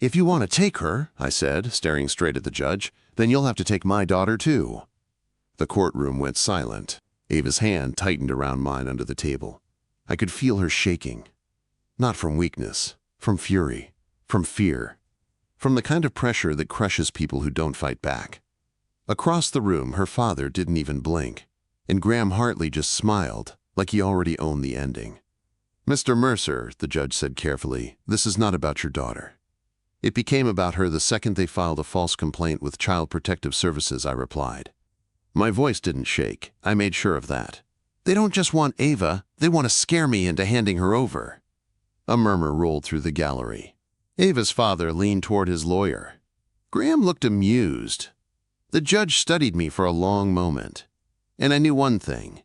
"If you want to take her," I said, staring straight at the judge, "then you'll have to take my daughter too." The courtroom went silent. Ava's hand tightened around mine under the table. I could feel her shaking. Not from weakness, from fury, from fear, from the kind of pressure that crushes people who don't fight back. Across the room, her father didn't even blink, and Graham Hartley just smiled, like he already owned the ending. "Mr. Mercer," the judge said carefully, "this is not about your daughter." "It became about her the second they filed a false complaint with Child Protective Services," I replied. My voice didn't shake. I made sure of that. "They don't just want Ava, they want to scare me into handing her over." A murmur rolled through the gallery. Ava's father leaned toward his lawyer. Graham looked amused. The judge studied me for a long moment. And I knew one thing.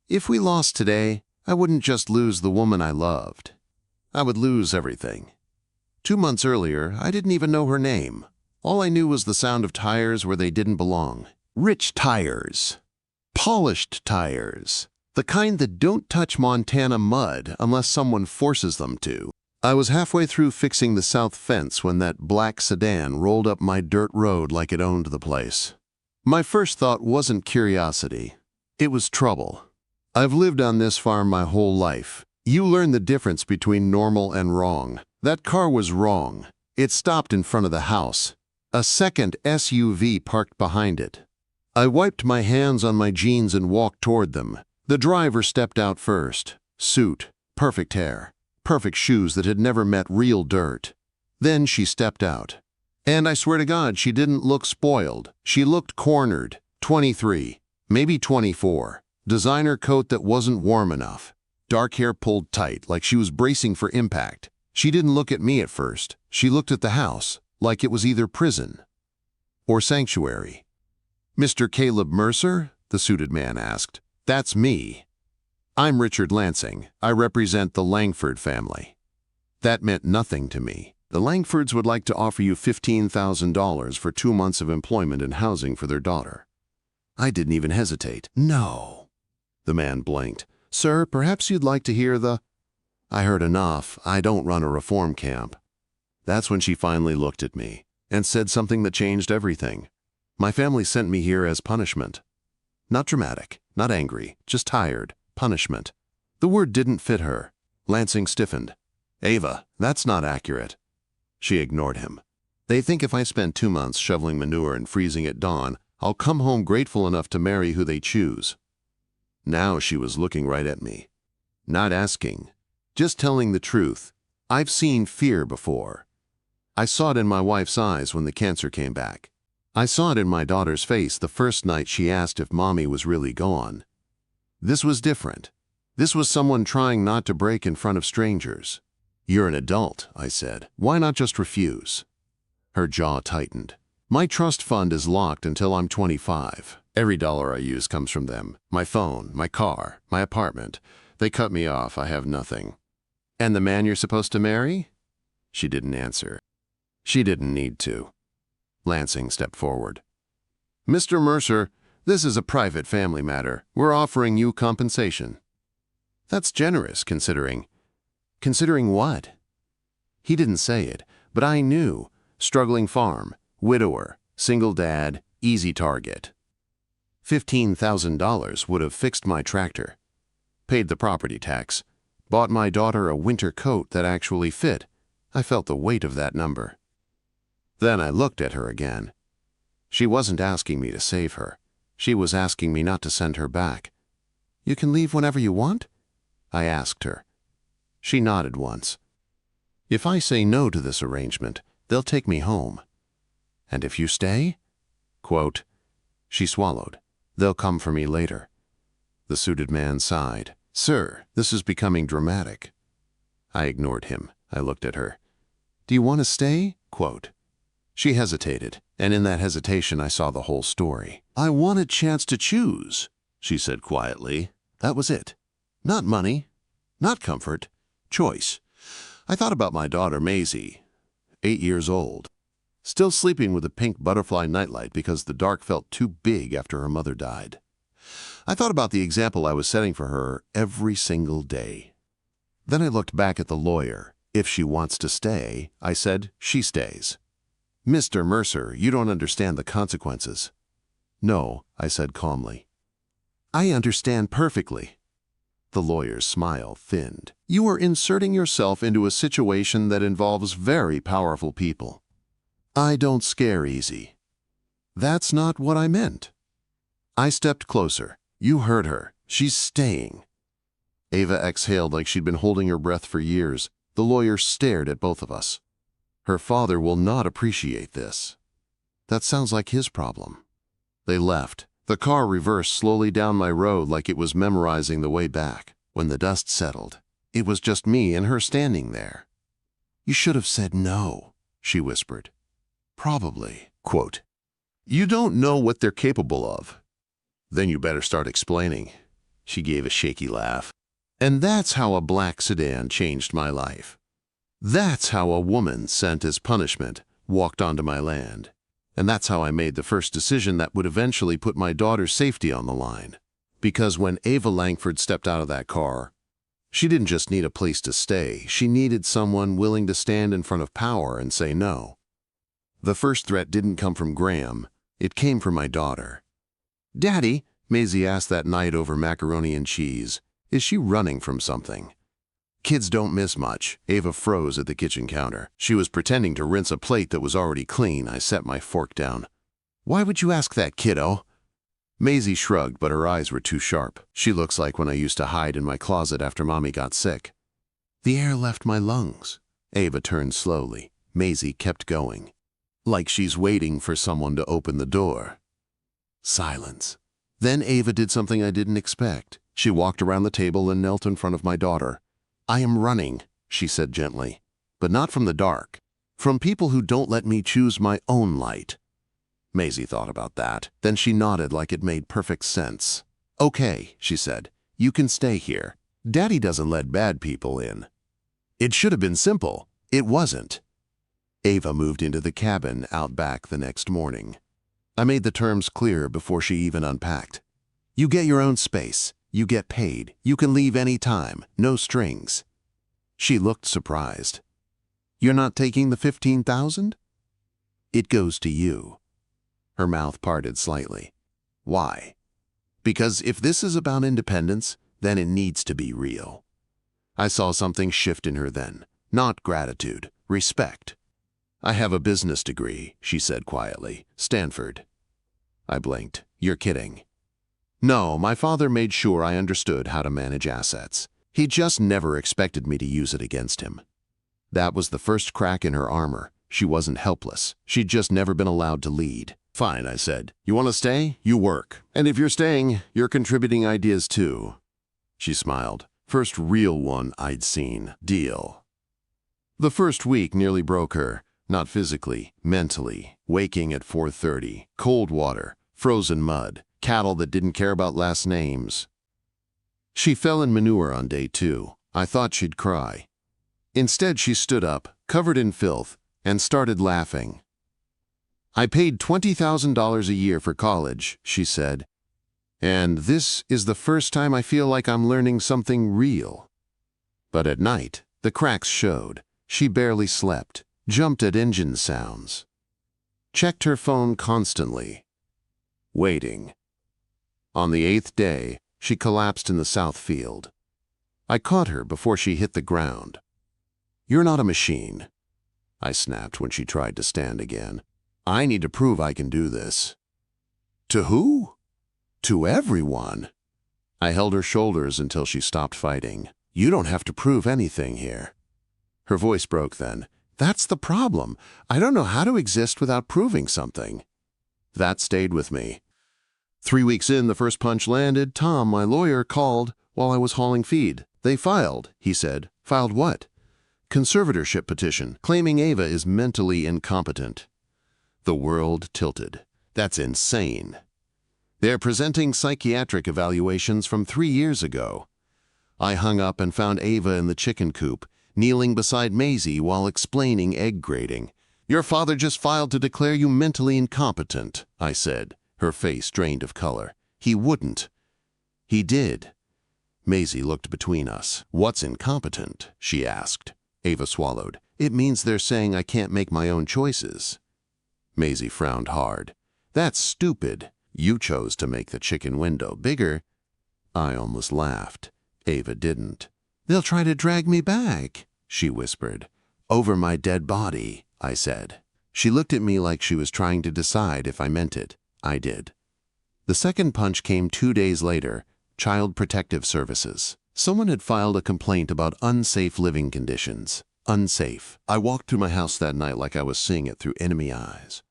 If we lost today, I wouldn't just lose the woman I loved. I would lose everything. 2 months earlier, I didn't even know her name. All I knew was the sound of tires where they didn't belong. Rich tires. Polished tires. The kind that don't touch Montana mud unless someone forces them to. I was halfway through fixing the south fence when that black sedan rolled up my dirt road like it owned the place. My first thought wasn't curiosity. It was trouble. I've lived on this farm my whole life. You learn the difference between normal and wrong. That car was wrong. It stopped in front of the house. A second SUV parked behind it. I wiped my hands on my jeans and walked toward them. The driver stepped out first. Suit, perfect hair, perfect shoes that had never met real dirt. Then she stepped out. And I swear to God, she didn't look spoiled. She looked cornered. 23, maybe 24. Designer coat that wasn't warm enough. Dark hair pulled tight, like she was bracing for impact. She didn't look at me at first. She looked at the house, like it was either prison or sanctuary. "Mr. Caleb Mercer?" the suited man asked. "That's me. I'm Richard Lansing. I represent the Langford family." That meant nothing to me. The Langfords would like to offer you $15,000 for 2 months of employment and housing for their daughter. I didn't even hesitate. "No." The man blinked. "Sir, perhaps you'd like to hear the—" I heard enough. I don't run a reform camp. That's when she finally looked at me and said something that changed everything. "My family sent me here as punishment." Not dramatic, not angry, just tired. Punishment. The word didn't fit her. Lansing stiffened. "Ava, that's not accurate." She ignored him. "They think if I spend 2 months shoveling manure and freezing at dawn, I'll come home grateful enough to marry who they choose." Now she was looking right at me. Not asking. Just telling the truth. I've seen fear before. I saw it in my wife's eyes when the cancer came back. I saw it in my daughter's face the first night she asked if mommy was really gone. This was different. This was someone trying not to break in front of strangers. "You're an adult," I said. "Why not just refuse?" Her jaw tightened. "My trust fund is locked until I'm 25. Every dollar I use comes from them. My phone, my car, my apartment. They cut me off. I have nothing." "And the man you're supposed to marry?" She didn't answer. She didn't need to. Lansing stepped forward. "Mr. Mercer, this is a private family matter. We're offering you compensation." "That's generous, considering—" "Considering what?" He didn't say it, but I knew. Struggling farm, widower, single dad, easy target. $15,000 would have fixed my tractor, paid the property tax, bought my daughter a winter coat that actually fit. I felt the weight of that number. Then I looked at her again. She wasn't asking me to save her. She was asking me not to send her back. "You can leave whenever you want?" I asked her. She nodded once. "If I say no to this arrangement, they'll take me home. And if you stay?" Quote, she swallowed. "They'll come for me later." The suited man sighed. "Sir, this is becoming dramatic." I ignored him. I looked at her. "Do you want to stay?" Quote. She hesitated, and in that hesitation I saw the whole story. "I want a chance to choose," she said quietly. That was it. Not money, not comfort, choice. I thought about my daughter Maisie, 8 years old, still sleeping with a pink butterfly nightlight because the dark felt too big after her mother died. I thought about the example I was setting for her every single day. Then I looked back at the lawyer. If she wants to stay, I said, she stays. Mr. Mercer, you don't understand the consequences. No, I said calmly. I understand perfectly. The lawyer's smile thinned. You are inserting yourself into a situation that involves very powerful people. I don't scare easy. That's not what I meant. I stepped closer. You heard her. She's staying. Ava exhaled like she'd been holding her breath for years. The lawyer stared at both of us. Her father will not appreciate this. That sounds like his problem. They left. The car reversed slowly down my road like it was memorizing the way back. When the dust settled, it was just me and her standing there. You should have said no, she whispered. Probably. Quote, you don't know what they're capable of. Then you better start explaining. She gave a shaky laugh. And that's how a black sedan changed my life. That's how a woman sent as punishment walked onto my land. And that's how I made the first decision that would eventually put my daughter's safety on the line. Because when Ava Langford stepped out of that car, she didn't just need a place to stay. She needed someone willing to stand in front of power and say no. The first threat didn't come from Graham. It came from my daughter. Daddy, Maisie asked that night over macaroni and cheese, is she running from something? Kids don't miss much. Ava froze at the kitchen counter. She was pretending to rinse a plate that was already clean. I set my fork down. Why would you ask that, kiddo? Maisie shrugged, but her eyes were too sharp. She looks like when I used to hide in my closet after Mommy got sick. The air left my lungs. Ava turned slowly. Maisie kept going. Like she's waiting for someone to open the door. Silence. Then Ava did something I didn't expect. She walked around the table and knelt in front of my daughter. I am running, she said gently, but not from the dark, from people who don't let me choose my own light. Maisie thought about that. Then she nodded like it made perfect sense. Okay, she said, you can stay here. Daddy doesn't let bad people in. It should have been simple. It wasn't. Ava moved into the cabin out back the next morning. I made the terms clear before she even unpacked. You get your own space. You get paid. You can leave any time. No strings. She looked surprised. You're not taking the $15,000? It goes to you. Her mouth parted slightly. Why? Because if this is about independence, then it needs to be real. I saw something shift in her then. Not gratitude, respect. I have a business degree, she said quietly. Stanford. I blinked. You're kidding. No, my father made sure I understood how to manage assets. He just never expected me to use it against him. That was the first crack in her armor. She wasn't helpless. She'd just never been allowed to lead. Fine, I said. You want to stay? You work. And if you're staying, you're contributing ideas too. She smiled. First real one I'd seen. Deal. The first week nearly broke her. Not physically, mentally. Waking at 4:30. Cold water. Frozen mud. Cattle that didn't care about last names. She fell in manure on day 2. I thought she'd cry. Instead, she stood up, covered in filth, and started laughing. I paid $20,000 a year for college, she said. And this is the first time I feel like I'm learning something real. But at night, the cracks showed. She barely slept, jumped at engine sounds. Checked her phone constantly. Waiting. On the 8th day, she collapsed in the south field. I caught her before she hit the ground. You're not a machine, I snapped when she tried to stand again. I need to prove I can do this. To who? To everyone. I held her shoulders until she stopped fighting. You don't have to prove anything here. Her voice broke then. That's the problem. I don't know how to exist without proving something. That stayed with me. 3 weeks in, the first punch landed. Tom, my lawyer, called while I was hauling feed. They filed, he said. Filed what? Conservatorship petition, claiming Ava is mentally incompetent. The world tilted. That's insane. They're presenting psychiatric evaluations from 3 years ago. I hung up and found Ava in the chicken coop, kneeling beside Maisie while explaining egg grading. Your father just filed to declare you mentally incompetent, I said, her face drained of color. He wouldn't. He did. Maisie looked between us. What's incompetent? She asked. Ava swallowed. It means they're saying I can't make my own choices. Maisie frowned hard. That's stupid. You chose to make the chicken window bigger. I almost laughed. Ava didn't. They'll try to drag me back, she whispered. Over my dead body, I said. She looked at me like she was trying to decide if I meant it. I did. The second punch came 2 days later. Child Protective Services. Someone had filed a complaint about unsafe living conditions. Unsafe. I walked through my house that night like I was seeing it through enemy eyes.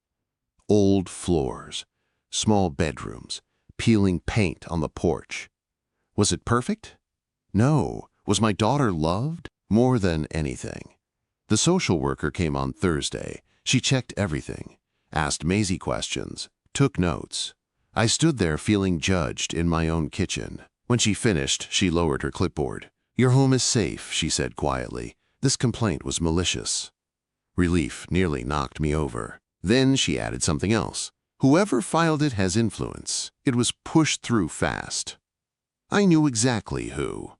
Old floors, small bedrooms, peeling paint on the porch. Was it perfect? No. Was my daughter loved? More than anything. The social worker came on Thursday. She checked everything, asked Maisie questions, took notes. I stood there feeling judged in my own kitchen. When she finished, she lowered her clipboard. Your home is safe, she said quietly. This complaint was malicious. Relief nearly knocked me over. Then she added something else. Whoever filed it has influence. It was pushed through fast. I knew exactly who.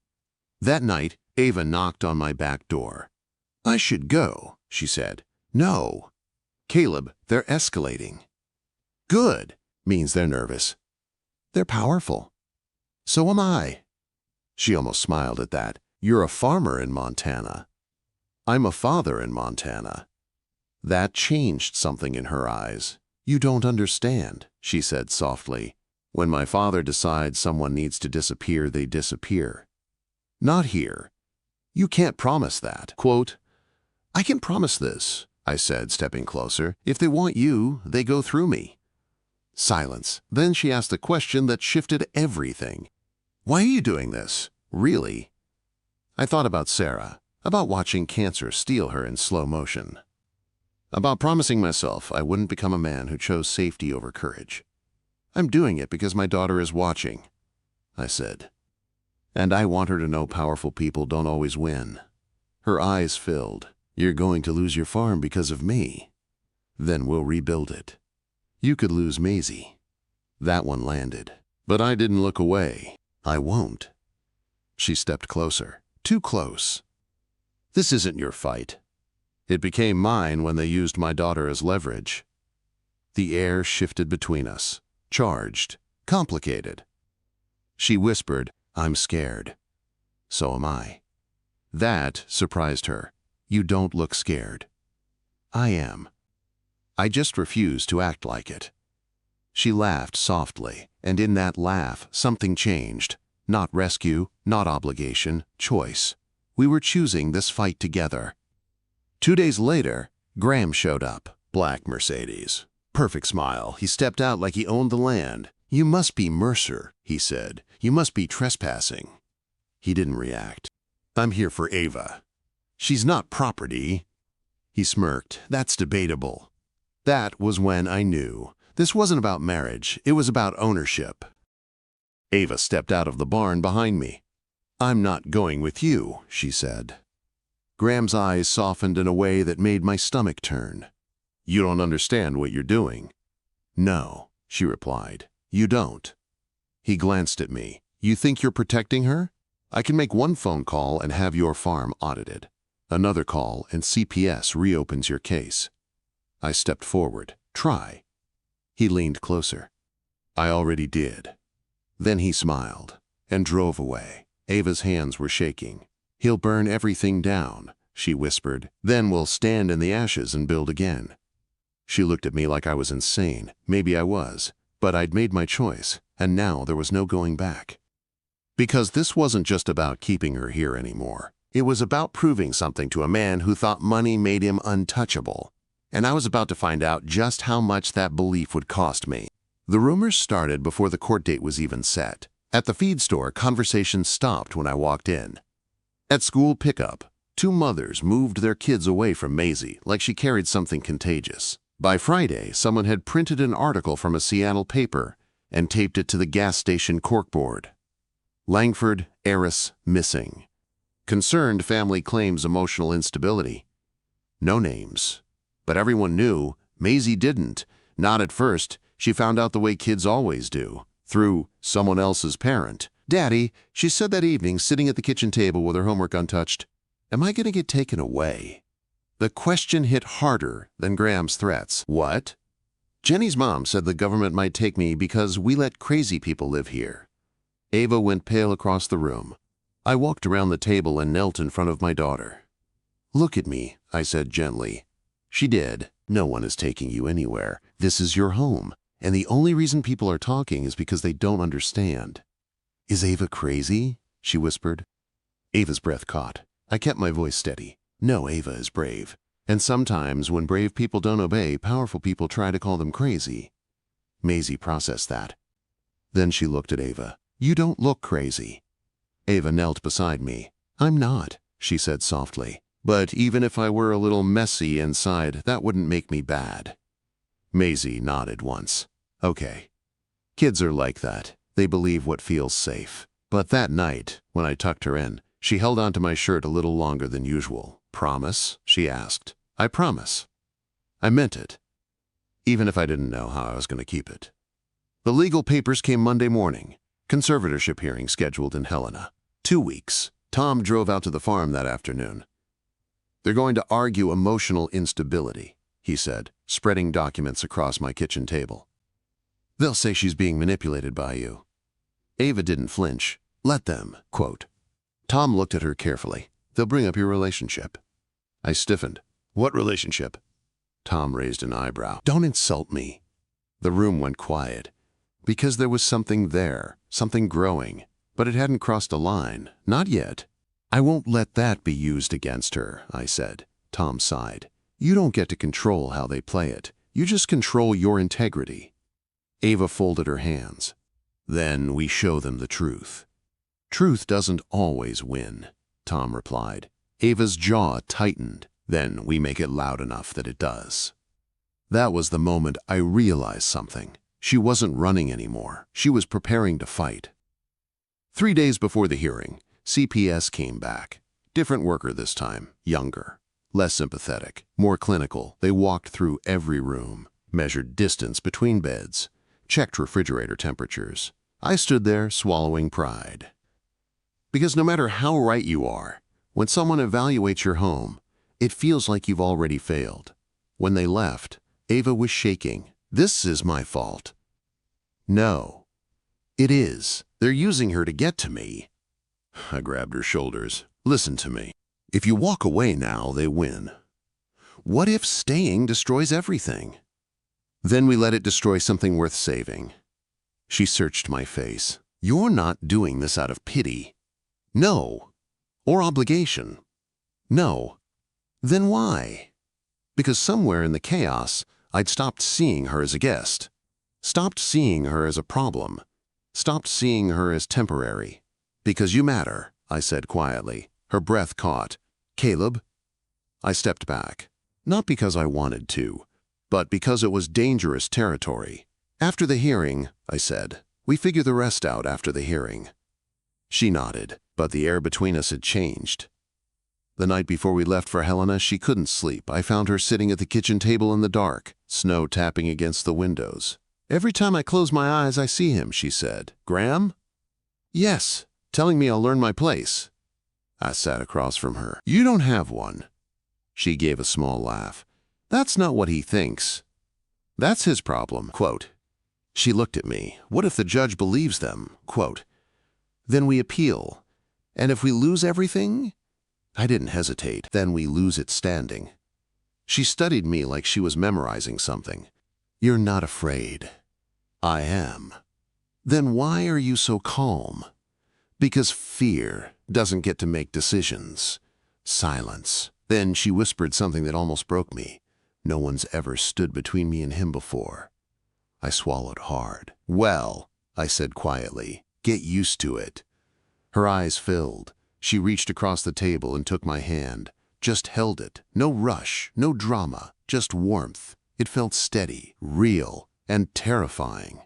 That night, Ava knocked on my back door. I should go, she said. No. Caleb, they're escalating. Good means they're nervous. They're powerful. So am I. She almost smiled at that. You're a farmer in Montana. I'm a father in Montana. That changed something in her eyes. You don't understand, she said softly. When my father decides someone needs to disappear, they disappear. Not here. You can't promise that. Quote, I can promise this, I said, stepping closer. If they want you, they go through me. Silence. Then she asked a question that shifted everything. Why are you doing this? Really? I thought about Sarah, about watching cancer steal her in slow motion, about promising myself I wouldn't become a man who chose safety over courage. I'm doing it because my daughter is watching, I said. And I want her to know powerful people don't always win. Her eyes filled. You're going to lose your farm because of me. Then we'll rebuild it. You could lose Maisie. That one landed. But I didn't look away. I won't. She stepped closer. Too close. This isn't your fight. It became mine when they used my daughter as leverage. The air shifted between us. Charged. Complicated. She whispered, I'm scared. So am I. That surprised her. You don't look scared. I am. I just refuse to act like it. She laughed softly, and in that laugh, something changed. Not rescue, not obligation, choice. We were choosing this fight together. 2 days later, Graham showed up. Black Mercedes. Perfect smile. He stepped out like he owned the land. You must be Mercer, he said. You must be trespassing. He didn't react. I'm here for Ava. She's not property. He smirked. That's debatable. That was when I knew. This wasn't about marriage. It was about ownership. Ava stepped out of the barn behind me. I'm not going with you, she said. Graham's eyes softened in a way that made my stomach turn. You don't understand what you're doing. No, she replied. You don't. He glanced at me. You think you're protecting her? I can make one phone call and have your farm audited. Another call and CPS reopens your case. I stepped forward. Try. He leaned closer. I already did. Then he smiled and drove away. Ava's hands were shaking. He'll burn everything down, she whispered. Then we'll stand in the ashes and build again. She looked at me like I was insane. Maybe I was, but I'd made my choice, and now there was no going back. Because this wasn't just about keeping her here anymore. It was about proving something to a man who thought money made him untouchable. And I was about to find out just how much that belief would cost me. The rumors started before the court date was even set. At the feed store, conversations stopped when I walked in. At school pickup, 2 mothers moved their kids away from Maisie like she carried something contagious. By Friday, someone had printed an article from a Seattle paper and taped it to the gas station corkboard. Langford, heiress, missing. Concerned family claims emotional instability. No names. But everyone knew. Maisie didn't. Not at first. She found out the way kids always do. Through someone else's parent. Daddy, she said that evening, sitting at the kitchen table with her homework untouched. Am I going to get taken away? The question hit harder than Graham's threats. What? Jenny's mom said the government might take me because we let crazy people live here. Ava went pale across the room. I walked around the table and knelt in front of my daughter. Look at me, I said gently. She did. No one is taking you anywhere. This is your home. And the only reason people are talking is because they don't understand. Is Ava crazy? She whispered. Ava's breath caught. I kept my voice steady. No, Ava is brave. And sometimes when brave people don't obey, powerful people try to call them crazy. Maisie processed that. Then she looked at Ava. You don't look crazy. Ava knelt beside me. I'm not, she said softly. But even if I were a little messy inside, that wouldn't make me bad. Maisie nodded once. Okay. Kids are like that. They believe what feels safe. But that night, when I tucked her in, she held onto my shirt a little longer than usual. Promise? She asked. I promise. I meant it. Even if I didn't know how I was going to keep it. The legal papers came Monday morning. Conservatorship hearing scheduled in Helena. 2 weeks. Tom drove out to the farm that afternoon. They're going to argue emotional instability, he said, spreading documents across my kitchen table. They'll say she's being manipulated by you. Ava didn't flinch. Let them, quote. Tom looked at her carefully. They'll bring up your relationship. I stiffened. What relationship? Tom raised an eyebrow. Don't insult me. The room went quiet. Because there was something there, something growing. But it hadn't crossed a line. Not yet. I won't let that be used against her, I said. Tom sighed. You don't get to control how they play it. You just control your integrity. Ava folded her hands. Then we show them the truth. Truth doesn't always win, Tom replied. Ava's jaw tightened. Then we make it loud enough that it does. That was the moment I realized something. She wasn't running anymore. She was preparing to fight. 3 days before the hearing, CPS came back. Different worker this time, younger, less sympathetic, more clinical. They walked through every room, measured distance between beds, checked refrigerator temperatures. I stood there swallowing pride. Because no matter how right you are, when someone evaluates your home, it feels like you've already failed. When they left, Ava was shaking. This is my fault. No. It is. They're using her to get to me. I grabbed her shoulders. Listen to me. If you walk away now, they win. What if staying destroys everything? Then we let it destroy something worth saving. She searched my face. You're not doing this out of pity. No. Or obligation. No. Then why? Because somewhere in the chaos, I'd stopped seeing her as a guest. Stopped seeing her as a problem. Stopped seeing her as temporary. Because you matter, I said quietly. Her breath caught. Caleb? I stepped back. Not because I wanted to, but because it was dangerous territory. After the hearing, I said, we figure the rest out after the hearing. She nodded, but the air between us had changed. The night before we left for Helena, she couldn't sleep. I found her sitting at the kitchen table in the dark, snow tapping against the windows. Every time I close my eyes, I see him, she said. Graham? Yes, telling me I'll learn my place. I sat across from her. You don't have one. She gave a small laugh. That's not what he thinks. That's his problem, quote. She looked at me. What if the judge believes them, quote. Then we appeal. And if we lose everything? I didn't hesitate. Then we lose it standing. She studied me like she was memorizing something. You're not afraid. I am. Then why are you so calm? Because fear doesn't get to make decisions. Silence. Then she whispered something that almost broke me. No one's ever stood between me and him before. I swallowed hard. Well, I said quietly, get used to it. Her eyes filled. She reached across the table and took my hand. Just held it. No rush, no drama, just warmth. It felt steady, real, and terrifying.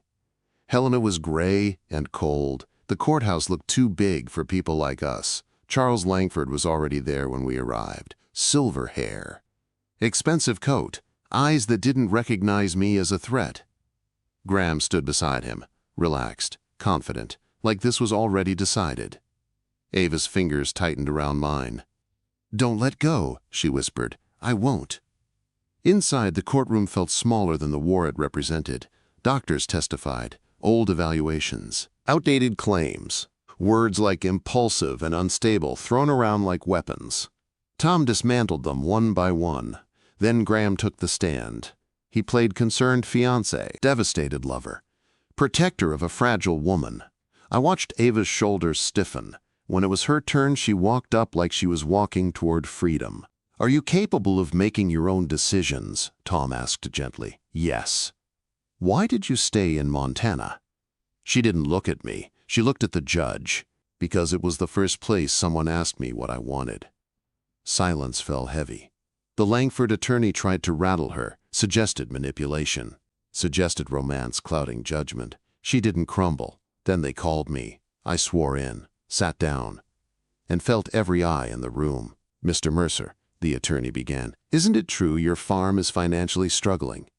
Helena was gray and cold. The courthouse looked too big for people like us. Charles Langford was already there when we arrived. Silver hair. Expensive coat. Eyes that didn't recognize me as a threat. Graham stood beside him, relaxed, confident, like this was already decided. Ava's fingers tightened around mine. "Don't let go," she whispered. "I won't." Inside, the courtroom felt smaller than the war it represented. Doctors testified, old evaluations, outdated claims, words like impulsive and unstable thrown around like weapons. Tom dismantled them one by one. Then Graham took the stand. He played concerned fiancé, devastated lover, protector of a fragile woman. I watched Ava's shoulders stiffen. When it was her turn, she walked up like she was walking toward freedom. "Are you capable of making your own decisions?" Tom asked gently. "Yes." "Why did you stay in Montana?" She didn't look at me. She looked at the judge, because it was the first place someone asked me what I wanted. Silence fell heavy. The Langford attorney tried to rattle her, suggested manipulation, suggested romance clouding judgment. She didn't crumble. Then they called me. I swore in, sat down, and felt every eye in the room. "Mr. Mercer," the attorney began, "isn't it true your farm is financially struggling?"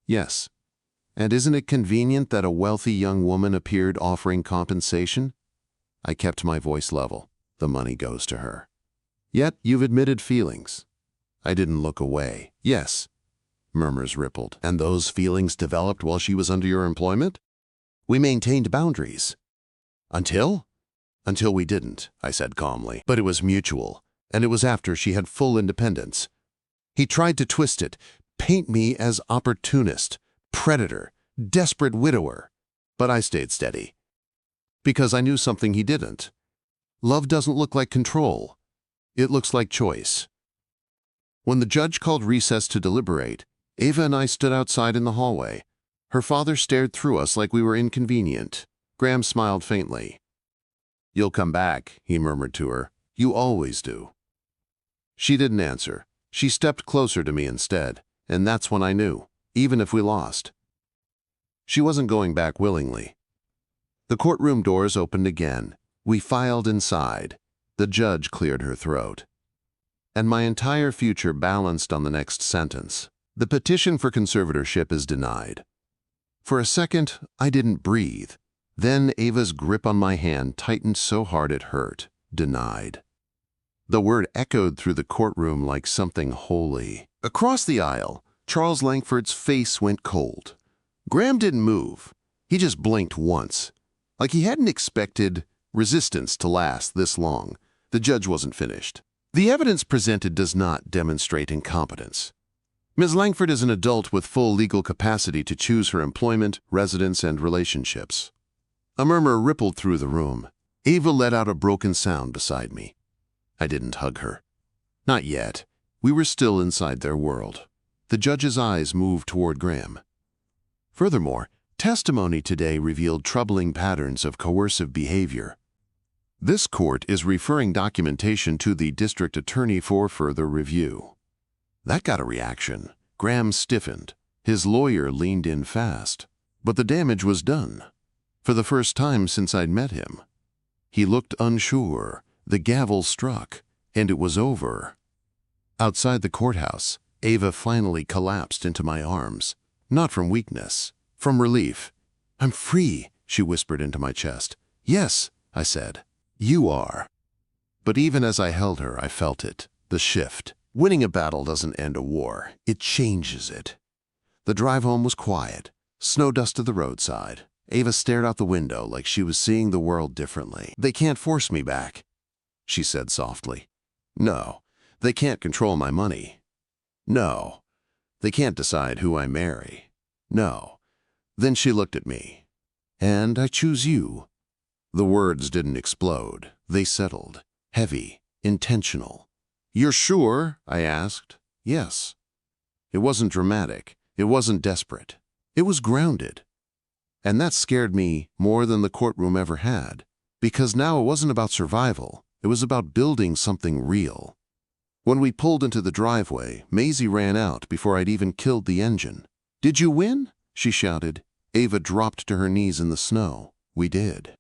"Yes." "And isn't it convenient that a wealthy young woman appeared offering compensation?" I kept my voice level. "The money goes to her." "Yet you've admitted feelings." I didn't look away. "Yes." Murmurs rippled. "And those feelings developed while she was under your employment?" "We maintained boundaries." "Until?" "Until we didn't," I said calmly. "But it was mutual, and it was after she had full independence." He tried to twist it, paint me as opportunist, predator, desperate widower. But I stayed steady. Because I knew something he didn't. Love doesn't look like control. It looks like choice. When the judge called recess to deliberate, Ava and I stood outside in the hallway. Her father stared through us like we were inconvenient. Graham smiled faintly. "You'll come back," he murmured to her. "You always do." She didn't answer. She stepped closer to me instead, and that's when I knew, even if we lost. She wasn't going back willingly. The courtroom doors opened again. We filed inside. The judge cleared her throat. And my entire future balanced on the next sentence. "The petition for conservatorship is denied." For a second, I didn't breathe. Then Ava's grip on my hand tightened so hard it hurt. Denied. The word echoed through the courtroom like something holy. Across the aisle, Charles Langford's face went cold. Graham didn't move. He just blinked once, like he hadn't expected resistance to last this long. The judge wasn't finished. "The evidence presented does not demonstrate incompetence. Ms. Langford is an adult with full legal capacity to choose her employment, residence, and relationships." A murmur rippled through the room. Ava let out a broken sound beside me. I didn't hug her. Not yet. We were still inside their world. The judge's eyes moved toward Graham. Furthermore, testimony today revealed troubling patterns of coercive behavior. This court is referring documentation to the district attorney for further review. That got a reaction. Graham stiffened. His lawyer leaned in fast. But the damage was done. For the first time since I'd met him. He looked unsure. The gavel struck, and it was over. Outside the courthouse, Ava finally collapsed into my arms. Not from weakness, from relief. "I'm free," she whispered into my chest. "Yes," I said. "You are." But even as I held her, I felt it, the shift. Winning a battle doesn't end a war, it changes it. The drive home was quiet, snow dusted the roadside. Ava stared out the window like she was seeing the world differently. "They can't force me back," she said softly. "No, they can't control my money. No, they can't decide who I marry. No." Then she looked at me. "And I choose you." The words didn't explode. They settled. Heavy. Intentional. "You're sure?" I asked. "Yes." It wasn't dramatic. It wasn't desperate. It was grounded. And that scared me more than the courtroom ever had. Because now it wasn't about survival. It was about building something real. When we pulled into the driveway, Maisie ran out before I'd even killed the engine. "Did you win?" she shouted. Ava dropped to her knees in the snow. "We did."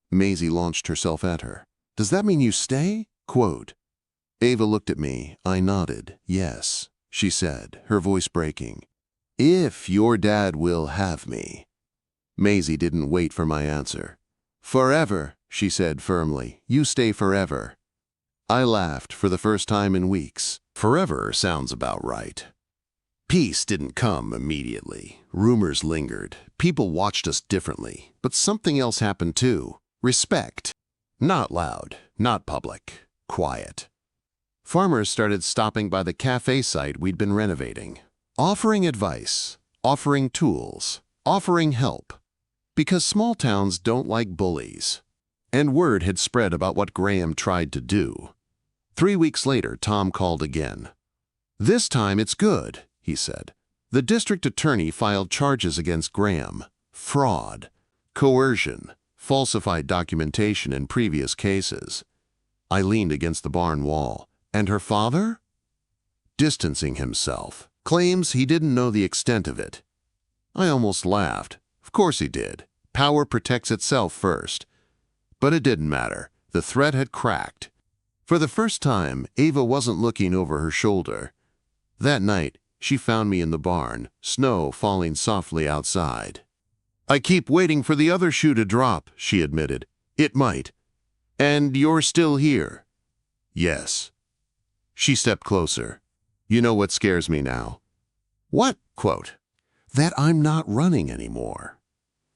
Maisie launched herself at her. "Does that mean you stay?" Quote. Ava looked at me. I nodded. "Yes," she said, her voice breaking. "If your dad will have me." Maisie didn't wait for my answer. "Forever," she said firmly. "You stay forever." I laughed for the first time in weeks. Forever sounds about right. Peace didn't come immediately. Rumors lingered. People watched us differently. But something else happened too. Respect. Not loud, not public, quiet. Farmers started stopping by the cafe site we'd been renovating, offering advice, offering tools, offering help. Because small towns don't like bullies. And word had spread about what Graham tried to do. 3 weeks later, Tom called again. "This time it's good," he said. "The district attorney filed charges against Graham. Fraud, coercion, falsified documentation in previous cases." I leaned against the barn wall. "And her father?" "Distancing himself. Claims he didn't know the extent of it." I almost laughed. Of course he did. Power protects itself first. But it didn't matter. The threat had cracked. For the first time, Ava wasn't looking over her shoulder. That night, she found me in the barn, snow falling softly outside. "I keep waiting for the other shoe to drop," she admitted. "It might. And you're still here." "Yes." She stepped closer. "You know what scares me now?" "What?" Quote, "That I'm not running anymore.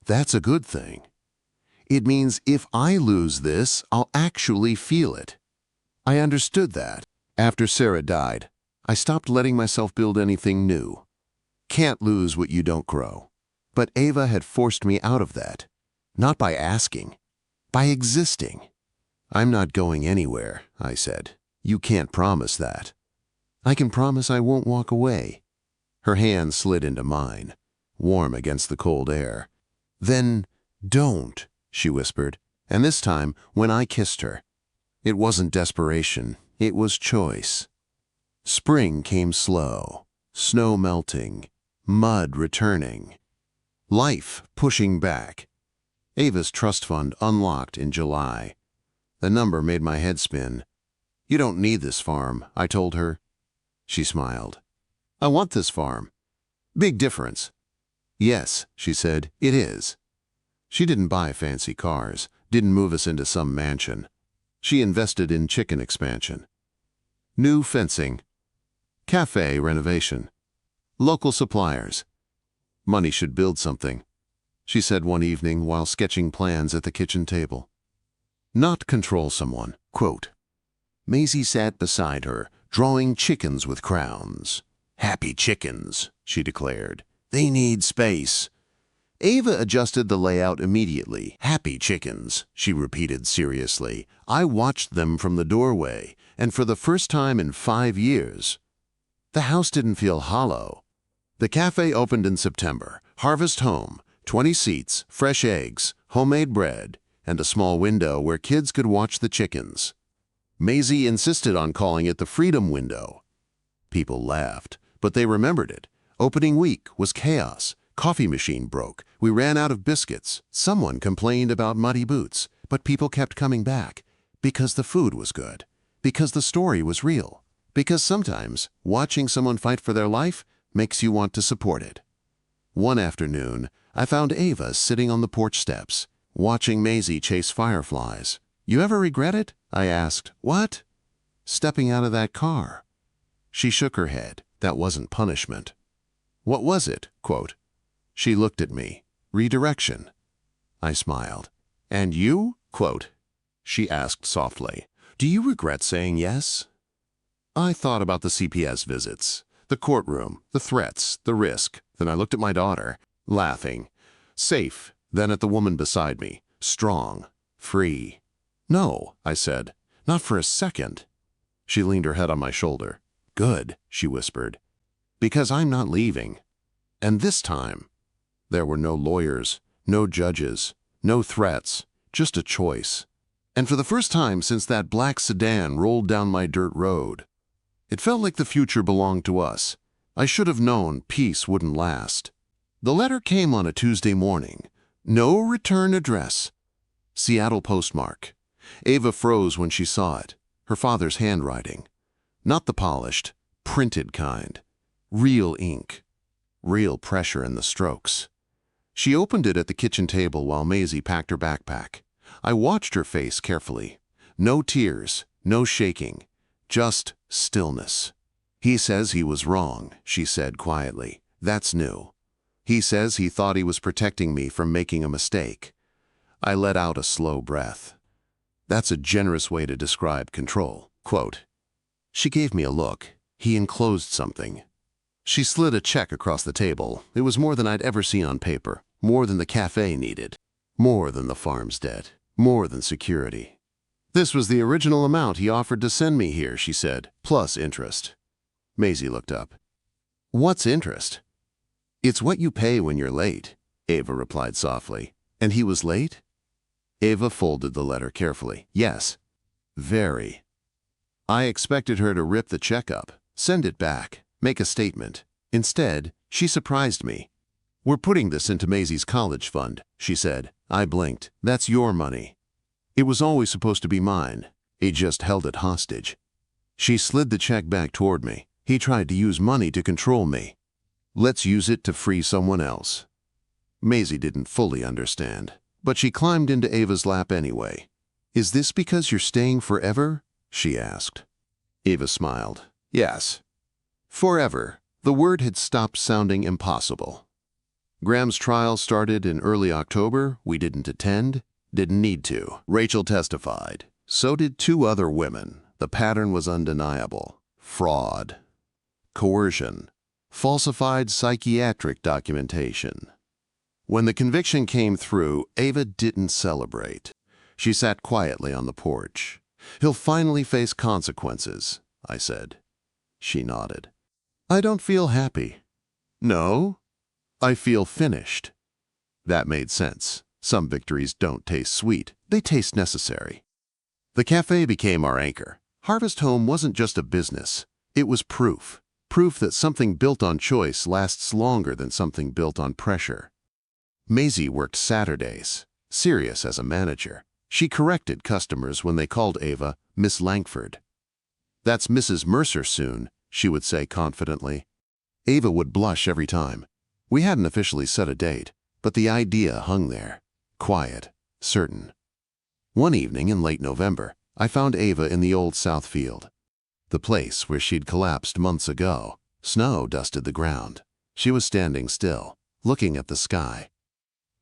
That's a good thing. It means if I lose this, I'll actually feel it." I understood that. After Sarah died, I stopped letting myself build anything new. Can't lose what you don't grow. But Ava had forced me out of that. Not by asking, by existing. "I'm not going anywhere," I said. "You can't promise that." "I can promise I won't walk away." Her hand slid into mine, warm against the cold air. "Then don't," she whispered, and this time when I kissed her. It wasn't desperation, it was choice. Spring came slow, snow melting, mud returning, life pushing back. Ava's trust fund unlocked in July. The number made my head spin. "You don't need this farm," I told her. She smiled. "I want this farm." "Big difference." "Yes," she said, "it is." She didn't buy fancy cars, didn't move us into some mansion. She invested in chicken expansion. New fencing. Cafe renovation. Local suppliers. "Money should build something," she said one evening while sketching plans at the kitchen table. "Not control someone." Quote, Maisie sat beside her, drawing chickens with crowns. "Happy chickens," she declared. "They need space." Ava adjusted the layout immediately. "Happy chickens," she repeated seriously. I watched them from the doorway, and for the first time in 5 years, the house didn't feel hollow. The cafe opened in September. Harvest home, 20 seats, fresh eggs, homemade bread, and a small window where kids could watch the chickens. Maisie insisted on calling it the Freedom Window. People laughed, but they remembered it. Opening week was chaos. Coffee machine broke. We ran out of biscuits. Someone complained about muddy boots, but people kept coming back because the food was good, because the story was real, because sometimes watching someone fight for their life makes you want to support it. One afternoon, I found Ava sitting on the porch steps, watching Maisie chase fireflies. "You ever regret it?" I asked. "What?" "Stepping out of that car." She shook her head. That wasn't punishment. "What was it?" Quote. She looked at me. "Redirection." I smiled. "And you?" Quote. She asked softly. "Do you regret saying yes?" I thought about the CPS visits, the courtroom, the threats, the risk. Then I looked at my daughter, laughing. Safe. Then at the woman beside me, strong, free. "No," I said. "Not for a second." She leaned her head on my shoulder. "Good," she whispered. "Because I'm not leaving." And this time, there were no lawyers, no judges, no threats, just a choice. And for the first time since that black sedan rolled down my dirt road, it felt like the future belonged to us. I should have known peace wouldn't last. The letter came on a Tuesday morning. No return address. Seattle postmark. Ava froze when she saw it. Her father's handwriting. Not the polished, printed kind. Real ink. Real pressure in the strokes. She opened it at the kitchen table while Maisie packed her backpack. I watched her face carefully. No tears, No shaking, just stillness. "He says he was wrong," she said quietly. "That's new. He says he thought he was protecting me from making a mistake." I let out a slow breath. That's a generous way to describe control. Quote. She gave me a look. He enclosed something. She slid a check across the table. It was more than I'd ever seen on paper, more than the cafe needed, more than the farm's debt, more than security. "This was the original amount he offered to send me here," she said, "plus interest." Maisie looked up. "What's interest?" "It's what you pay when you're late," Ava replied softly. "And he was late?" Ava folded the letter carefully. "Yes. Very." I expected her to rip the check up, send it back, make a statement. Instead, she surprised me. "We're putting this into Maisie's college fund," she said. I blinked. "That's your money." "It was always supposed to be mine. He just held it hostage." She slid the check back toward me. "He tried to use money to control me. Let's use it to free someone else." Maisie didn't fully understand, but she climbed into Ava's lap anyway. "Is this because you're staying forever?" she asked. Ava smiled. "Yes. Forever." The word had stopped sounding impossible. Graham's trial started in early October. We didn't attend, didn't need to. Rachel testified. So did 2 other women. The pattern was undeniable. Fraud. Coercion. Falsified psychiatric documentation. When the conviction came through, Ava didn't celebrate. She sat quietly on the porch. "He'll finally face consequences," I said. She nodded. "I don't feel happy." "No? I feel finished." That made sense. Some victories don't taste sweet. They taste necessary. The cafe became our anchor. Harvest Home wasn't just a business. It was proof. Proof that something built on choice lasts longer than something built on pressure. Maisie worked Saturdays, serious as a manager. She corrected customers when they called Ava Miss Langford. "That's Mrs. Mercer soon," she would say confidently. Ava would blush every time. We hadn't officially set a date, but the idea hung there, quiet, certain. One evening in late November, I found Ava in the old South Field, the place where she'd collapsed months ago. Snow dusted the ground. She was standing still, looking at the sky.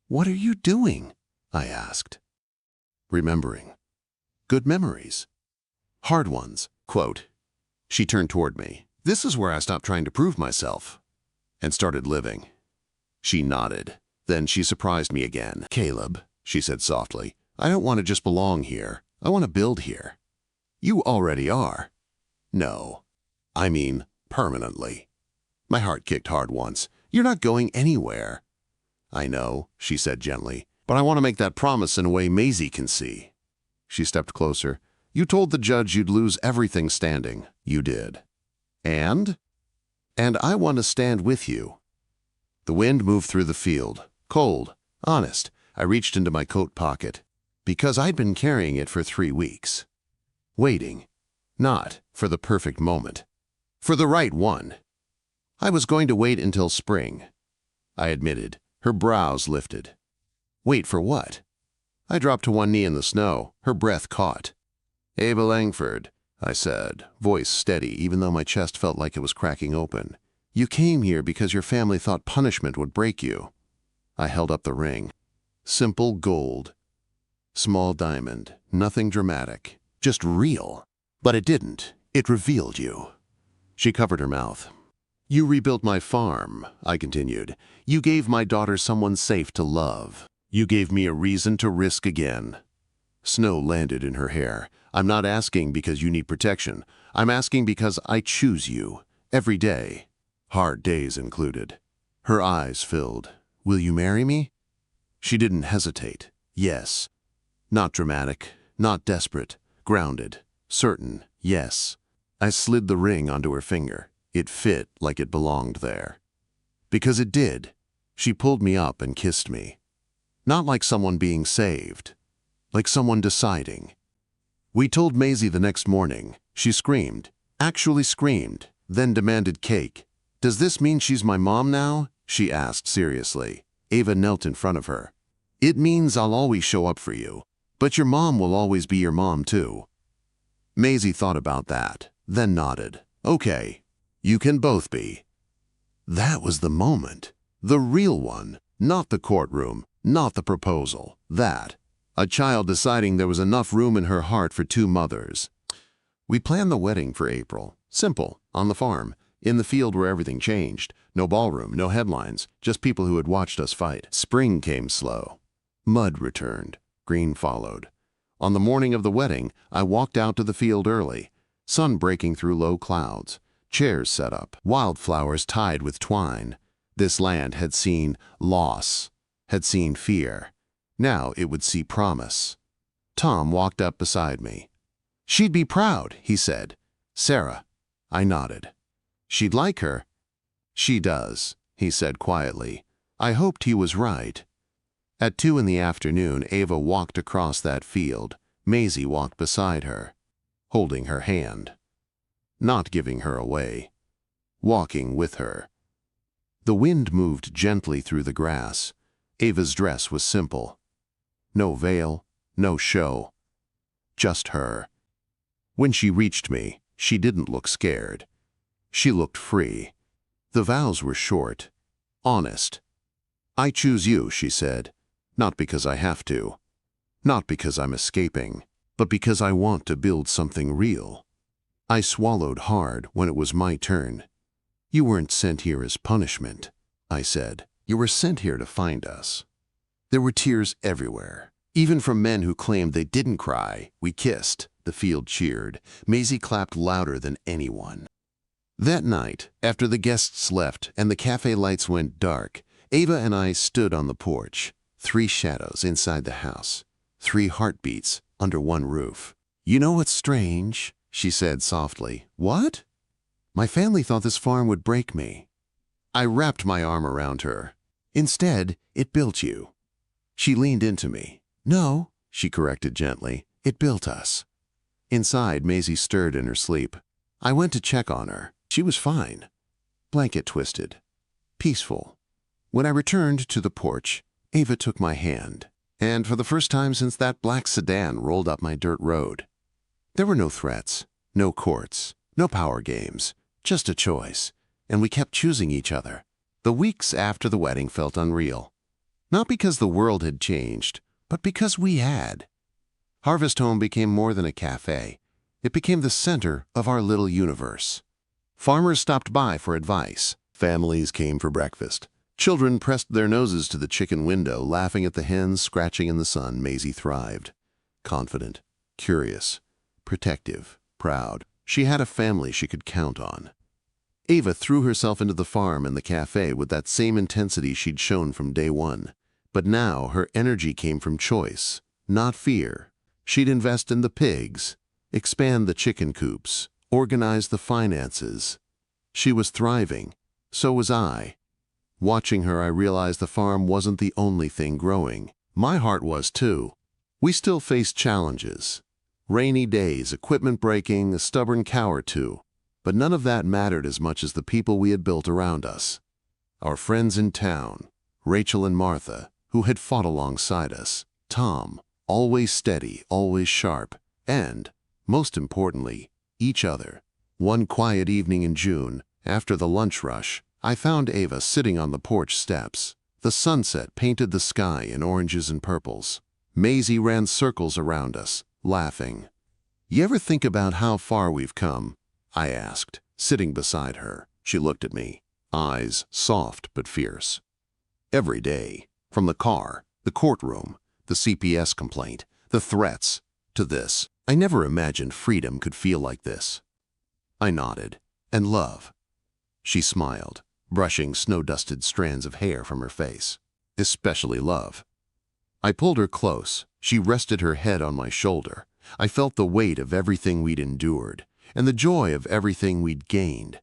"What are you doing?" I asked. "Remembering. Good memories. Hard ones." Quote. She turned toward me. "This is where I stopped trying to prove myself and started living." She nodded. Then she surprised me again. "Caleb," she said softly, "I don't want to just belong here. I want to build here." "You already are." "No. I mean permanently." My heart kicked hard once. "You're not going anywhere." "I know," she said gently, "but I want to make that promise in a way Maisie can see." She stepped closer. "You told the judge you'd lose everything standing." "You did." "And?" "And I want to stand with you." The wind moved through the field. Cold, honest. I reached into my coat pocket, because I'd been carrying it for 3 weeks. Waiting. Not for the perfect moment. For the right one. I was going to wait until spring. I admitted. Her brows lifted. "Wait for what?" I dropped to one knee in the snow. Her breath caught. "Ava Langford," I said, voice steady even though my chest felt like it was cracking open. "You came here because your family thought punishment would break you." I held up the ring. Simple gold. Small diamond. Nothing dramatic. Just real. But it didn't. It revealed you. She covered her mouth. "You rebuilt my farm," I continued. "You gave my daughter someone safe to love. You gave me a reason to risk again." Snow landed in her hair. "I'm not asking because you need protection. I'm asking because I choose you. Every day. Hard days included." Her eyes filled. "Will you marry me?" She didn't hesitate. Yes. Not dramatic. Not desperate. Grounded. Certain. Yes. I slid the ring onto her finger. It fit like it belonged there. Because it did. She pulled me up and kissed me. Not like someone being saved. Like someone deciding. We told Maisie the next morning. She screamed. Actually screamed. Then demanded cake. "Does this mean she's my mom now?" she asked seriously. Ava knelt in front of her. "It means I'll always show up for you. But your mom will always be your mom too." Maisie thought about that, then nodded. Okay, you can both be. That was the moment. The real one. Not the courtroom, not the proposal. That. A child deciding there was enough room in her heart for two mothers. We planned the wedding for April. Simple, on the farm, in the field where everything changed. No ballroom, no headlines, just people who had watched us fight. Spring came slow. Mud returned. Green followed. On the morning of the wedding, I walked out to the field early. Sun breaking through low clouds. Chairs set up. Wildflowers tied with twine. This land had seen loss, had seen fear. Now it would see promise. Tom walked up beside me. She'd be proud, he said. Sarah. I nodded. She'd like her. She does, he said quietly. I hoped he was right. At 2 in the afternoon, Ava walked across that field. Maisie walked beside her, holding her hand. Not giving her away. Walking with her. The wind moved gently through the grass. Ava's dress was simple. No veil, no show. Just her. When she reached me, she didn't look scared. She looked free. The vows were short, honest. I choose you, she said, not because I have to, not because I'm escaping, but because I want to build something real. I swallowed hard when it was my turn. You weren't sent here as punishment, I said. You were sent here to find us. There were tears everywhere, even from men who claimed they didn't cry. We kissed. The field cheered. Maisie clapped louder than anyone. That night, after the guests left and the cafe lights went dark, Ava and I stood on the porch. 3 shadows inside the house. 3 heartbeats under one roof. You know what's strange? She said softly. What? My family thought this farm would break me. I wrapped my arm around her. Instead, it built you. She leaned into me. No, she corrected gently. It built us. Inside, Maisie stirred in her sleep. I went to check on her. She was fine. Blanket twisted. Peaceful. When I returned to the porch, Ava took my hand. And for the first time since that black sedan rolled up my dirt road. There were no threats, no courts, no power games, just a choice. And we kept choosing each other. The weeks after the wedding felt unreal. Not because the world had changed, but because we had. Harvest Home became more than a cafe. It became the center of our little universe. Farmers stopped by for advice. Families came for breakfast. Children pressed their noses to the chicken window, laughing at the hens scratching in the sun. Maisie thrived. Confident, curious, protective, proud. She had a family she could count on. Ava threw herself into the farm and the cafe with that same intensity she'd shown from day one. But now her energy came from choice, not fear. She'd invest in the pigs, expand the chicken coops, organize the finances. She was thriving. So was I. Watching her, I realized the farm wasn't the only thing growing. My heart was too. We still faced challenges. Rainy days, equipment breaking, a stubborn cow or two. But none of that mattered as much as the people we had built around us. Our friends in town, Rachel and Martha, who had fought alongside us. Tom, always steady, always sharp. And, most importantly, each other. One quiet evening in June, after the lunch rush, I found Ava sitting on the porch steps. The sunset painted the sky in oranges and purples. Maisie ran circles around us, laughing. You ever think about how far we've come? I asked, sitting beside her. She looked at me, eyes soft but fierce. Every day, from the car, the courtroom, the CPS complaint, the threats, to this. I never imagined freedom could feel like this. I nodded. And love. She smiled, brushing snow-dusted strands of hair from her face. Especially love. I pulled her close. She rested her head on my shoulder. I felt the weight of everything we'd endured, and the joy of everything we'd gained.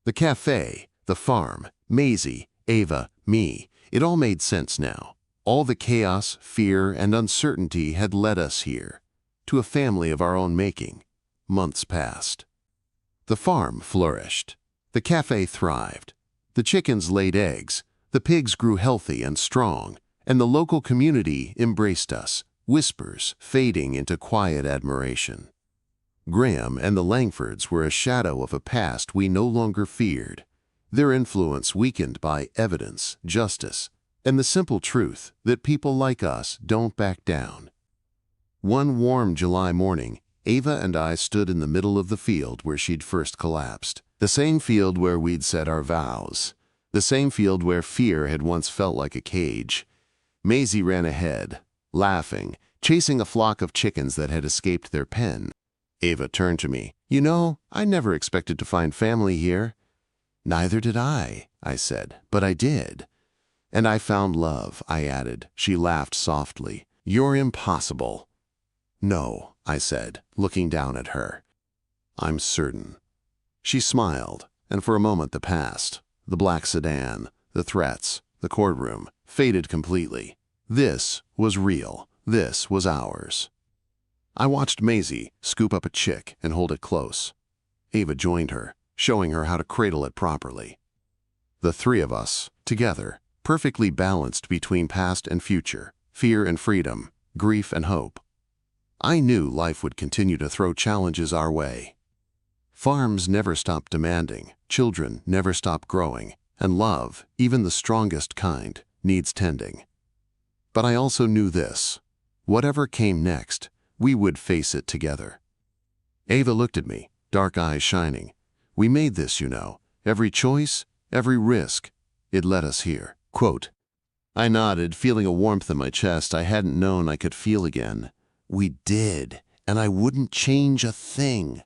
The cafe, the farm, Maisie, Ava, me, it all made sense now. All the chaos, fear, and uncertainty had led us here, to a family of our own making. Months passed. The farm flourished. The cafe thrived. The chickens laid eggs. The pigs grew healthy and strong, and the local community embraced us, whispers fading into quiet admiration. Graham and the Langfords were a shadow of a past we no longer feared, their influence weakened by evidence, justice, and the simple truth that people like us don't back down. One warm July morning, Ava and I stood in the middle of the field where she'd first collapsed. The same field where we'd said our vows. The same field where fear had once felt like a cage. Maisie ran ahead, laughing, chasing a flock of chickens that had escaped their pen. Ava turned to me. "You know, I never expected to find family here." "Neither did I," said, "but I did." "And I found love," I added. She laughed softly. "You're impossible." "No," I said, looking down at her. "I'm certain." She smiled, and for a moment the past, the black sedan, the threats, the courtroom, faded completely. This was real. This was ours. I watched Maisie scoop up a chick and hold it close. Ava joined her, showing her how to cradle it properly. The three of us, together, perfectly balanced between past and future, fear and freedom, grief and hope. I knew life would continue to throw challenges our way. Farms never stop demanding, children never stop growing, and love, even the strongest kind, needs tending. But I also knew this. Whatever came next, we would face it together. Ava looked at me, dark eyes shining. "We made this, you know. Every choice, every risk, it led us here." Quote. I nodded, feeling a warmth in my chest I hadn't known I could feel again. "We did, and I wouldn't change a thing."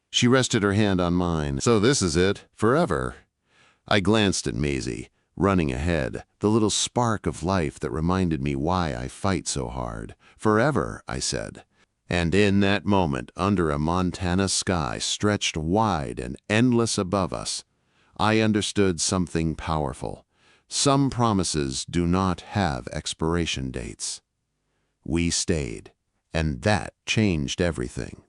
She rested her hand on mine. "So this is it, forever." I glanced at Maisie, running ahead, the little spark of life that reminded me why I fight so hard. "Forever," I said. And in that moment, under a Montana sky stretched wide and endless above us, I understood something powerful. Some promises do not have expiration dates. We stayed, and that changed everything.